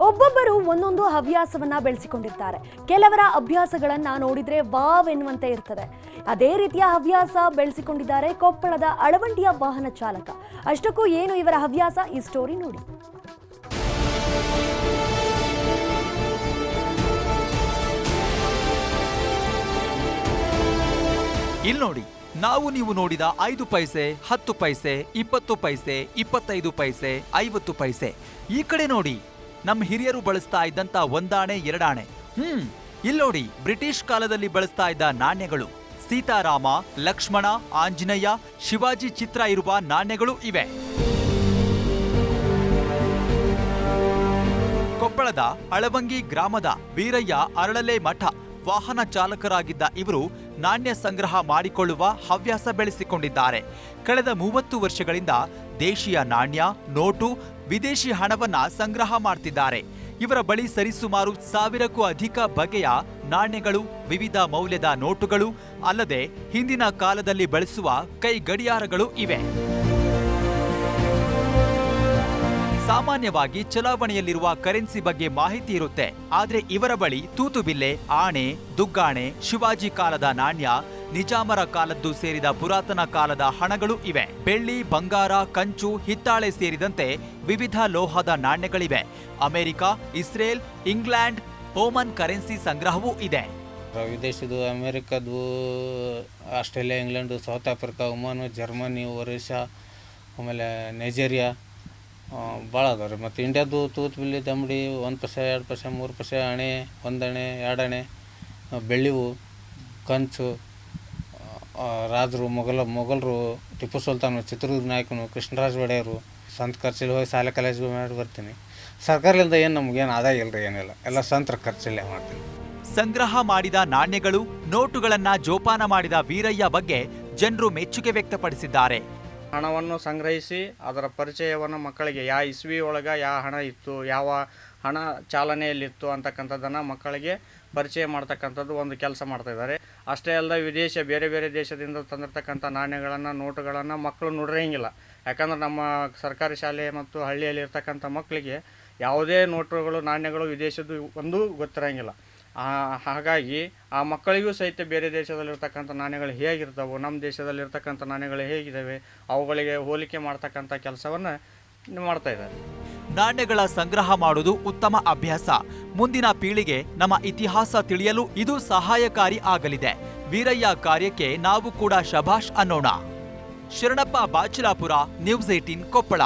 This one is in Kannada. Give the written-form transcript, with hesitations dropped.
ಒಬ್ಬೊಬ್ಬರು ಒಂದೊಂದು ಹವ್ಯಾಸವನ್ನ ಬೆಳೆಸಿಕೊಂಡಿರ್ತಾರೆ. ಕೆಲವರ ಅಭ್ಯಾಸಗಳನ್ನ ನೋಡಿದ್ರೆ ವಾವ್ ಎನ್ನುವಂತೆ ಇರ್ತದೆ. ಅದೇ ರೀತಿಯ ಹವ್ಯಾಸ ಬೆಳೆಸಿಕೊಂಡಿದ್ದಾರೆ ಕೊಪ್ಪಳದ ಅಳವಂಡಿಯ ವಾಹನ ಚಾಲಕ. ಅಷ್ಟಕ್ಕೂ ಏನು ಇವರ ಹವ್ಯಾಸ, ಈ ಸ್ಟೋರಿ ನೋಡಿ. ಇಲ್ಲಿ ನೋಡಿ, ನಾವು ನೀವು ನೋಡಿದ 5 ಪೈಸೆ, 10 ಪೈಸೆ, 20 ಪೈಸೆ, 25 ಪೈಸೆ, 50 ಪೈಸೆ. ಈ ಕಡೆ ನೋಡಿ, ನಮ್ಮ ಹಿರಿಯರು ಬಳಸ್ತಾ ಇದ್ದಂತ 1 ಆಣೆ 2 ಆಣೆ. ಇಲ್ಲಿ ನೋಡಿ, ಬ್ರಿಟಿಷ್ ಕಾಲದಲ್ಲಿ ಬಳಸ್ತಾ ಇದ್ದ ನಾಣ್ಯಗಳು. ಸೀತಾರಾಮ, ಲಕ್ಷ್ಮಣ, ಆಂಜನೇಯ, ಶಿವಾಜಿ ಚಿತ್ರ ಇರುವ ನಾಣ್ಯಗಳು ಇವೆ. ಕೊಪ್ಪಳದ ಅಳವಂಗಿ ಗ್ರಾಮದ ವೀರಯ್ಯ ಅರಳಲೆ ಮಠ ವಾಹನ ಚಾಲಕರಾಗಿದ್ದ ಇವರು ನಾಣ್ಯ ಸಂಗ್ರಹ ಮಾಡಿಕೊಳ್ಳುವ ಹವ್ಯಾಸ ಬೆಳೆಸಿಕೊಂಡಿದ್ದಾರೆ. ಕಳೆದ 30 ವರ್ಷಗಳಿಂದ ದೇಶೀಯ ನಾಣ್ಯ, ನೋಟು, ವಿದೇಶಿ ಹಣವನ್ನ ಸಂಗ್ರಹ ಮಾಡ್ತಿದ್ದಾರೆ. ಇವರ ಬಳಿ ಸರಿಸುಮಾರು 1000ಕ್ಕೂ ಅಧಿಕ ಬಗೆಯ ನಾಣ್ಯಗಳು, ವಿವಿಧ ಮೌಲ್ಯದ ನೋಟುಗಳು, ಅಲ್ಲದೆ ಹಿಂದಿನ ಕಾಲದಲ್ಲಿ ಬಳಸುವ ಕೈ ಗಡಿಯಾರಗಳು ಇವೆ. ಸಾಮಾನ್ಯವಾಗಿ ಚಲಾವಣೆಯಲ್ಲಿರುವ ಕರೆನ್ಸಿ ಬಗ್ಗೆ ಮಾಹಿತಿ ಇರುತ್ತೆ. ಆದ್ರೆ ಇವರ ಬಳಿ ತೂತುಬಿಲ್ಲೆ, ಆಣೆ, ದುಗ್ಗಾಣೆ, ಶಿವಾಜಿ ಕಾಲದ ನಾಣ್ಯ, ನಿಜಾಮರ ಕಾಲದ್ದು ಸೇರಿದ ಪುರಾತನ ಕಾಲದ ಹಣಗಳು ಇವೆ. ಬೆಳ್ಳಿ, ಬಂಗಾರ, ಕಂಚು, ಹಿತ್ತಾಳೆ ಸೇರಿದಂತೆ ವಿವಿಧ ಲೋಹದ ನಾಣ್ಯಗಳಿವೆ. America, Israel, England, Oman currency ಸಂಗ್ರಹವೂ ಇದೆ. ವಿದೇಶದ್ದು ಅಮೆರಿಕದ್ದು, Australia, England, South Africa, Oman, Germany, Orissa, ಆಮೇಲೆ ನೈಜೀರಿಯಾ ಭಾಳ ಅದಾವೆ ರೀ. ಮತ್ತು ಇಂಡಿಯಾದ್ದು ತೂತು ಬಿಲ್ಲಿ, ದಮಡಿ, 1 ಪೈಸೆ, 2 ಪೈಸೆ, 3 ಪೈಸೆ ಆಣೆ, 1 ಆಣೆ, 2 ಆಣೆ, ಬೆಳ್ಳಿವು, ಕಂಚು, ರಾಜರು, ಮೊಘಲರು, ಟಿಪ್ಪು ಸುಲ್ತಾನು, ಚಿತ್ರದುರ್ಗ ನಾಯಕನು, ಕೃಷ್ಣರಾಜ ಒಡೆಯರು, ಸಂತ ಖರ್ಚಲ್ಲಿ ಹೋಗಿ ಶಾಲೆ ಕಾಲೇಜ್ಗೆ ಮಾಡಿ ಬರ್ತೀನಿ. ಸರ್ಕಾರದಿಂದ ಏನು ನಮಗೇನು ಆದಾಯ ಇಲ್ಲರಿ, ಏನಿಲ್ಲ, ಎಲ್ಲ ಸ್ವಂತ ಖರ್ಚಲ್ಲೇ ಮಾಡ್ತೀನಿ. ಸಂಗ್ರಹ ಮಾಡಿದ ನಾಣ್ಯಗಳು, ನೋಟುಗಳನ್ನ ಜೋಪಾನ ಮಾಡಿದ ವೀರಯ್ಯ ಬಗ್ಗೆ ಜನರು ಮೆಚ್ಚುಗೆ ವ್ಯಕ್ತಪಡಿಸಿದ್ದಾರೆ. ಹಣವನ್ನು ಸಂಗ್ರಹಿಸಿ ಅದರ ಪರಿಚಯವನ್ನು ಮಕ್ಕಳಿಗೆ ಯಾವ ಇಸ್ವಿ ಒಳಗೆ ಯಾವ ಹಣ ಇತ್ತು, ಯಾವ ಹಣ ಚಾಲನೆಯಲ್ಲಿತ್ತು ಅಂತಕ್ಕಂಥದ್ದನ್ನು ಮಕ್ಕಳಿಗೆ ಪರಿಚಯ ಮಾಡ್ತಕ್ಕಂಥದ್ದು ಒಂದು ಕೆಲಸ ಮಾಡ್ತಾಯಿದ್ದಾರೆ. ಅಷ್ಟೇ ಅಲ್ಲದೆ ಬೇರೆ ಬೇರೆ ದೇಶದಿಂದ ತಂದಿರತಕ್ಕಂಥ ನಾಣ್ಯಗಳನ್ನು, ನೋಟುಗಳನ್ನು ಮಕ್ಕಳು ನೋಡಿರಂಗಿಲ್ಲ. ಯಾಕಂದ್ರೆ ನಮ್ಮ ಸರ್ಕಾರಿ ಶಾಲೆ ಮತ್ತು ಹಳ್ಳಿಯಲ್ಲಿ ಇರ್ತಕ್ಕಂಥ ಮಕ್ಕಳಿಗೆ ಯಾವುದೇ ನೋಟುಗಳು, ನಾಣ್ಯಗಳು ವಿದೇಶದ್ದು ಒಂದೂ ಗೊತ್ತಿರಂಗಿಲ್ಲ. ಹಾಗಾಗಿ ಆ ಮಕ್ಕಳಿಗೂ ಸಹಿತ ಬೇರೆ ದೇಶದಲ್ಲಿರ್ತಕ್ಕಂಥ ನಾಣ್ಯಗಳು ಹೇಗಿರ್ತವೆ, ನಮ್ಮ ದೇಶದಲ್ಲಿರ್ತಕ್ಕಂಥ ನಾಣ್ಯಗಳು ಹೇಗಿದ್ದಾವೆ, ಅವುಗಳಿಗೆ ಹೋಲಿಕೆ ಮಾಡ್ತಕ್ಕಂಥ ಕೆಲಸವನ್ನು ಮಾಡ್ತಾ ಇದ್ದಾರೆ. ನಾಣ್ಯಗಳ ಸಂಗ್ರಹ ಮಾಡುವುದು ಉತ್ತಮ ಅಭ್ಯಾಸ. ಮುಂದಿನ ಪೀಳಿಗೆ ನಮ್ಮ ಇತಿಹಾಸ ತಿಳಿಯಲು ಇದು ಸಹಾಯಕಾರಿ ಆಗಲಿದೆ. ವೀರಯ್ಯ ಕಾರ್ಯಕ್ಕೆ ನಾವು ಕೂಡ ಶಭಾಷ್ ಅನ್ನೋಣ. ಶರಣಪ್ಪ ಬಾಚಿಲಾಪುರ, ನ್ಯೂಸ್ 18 ಕೊಪ್ಪಳ.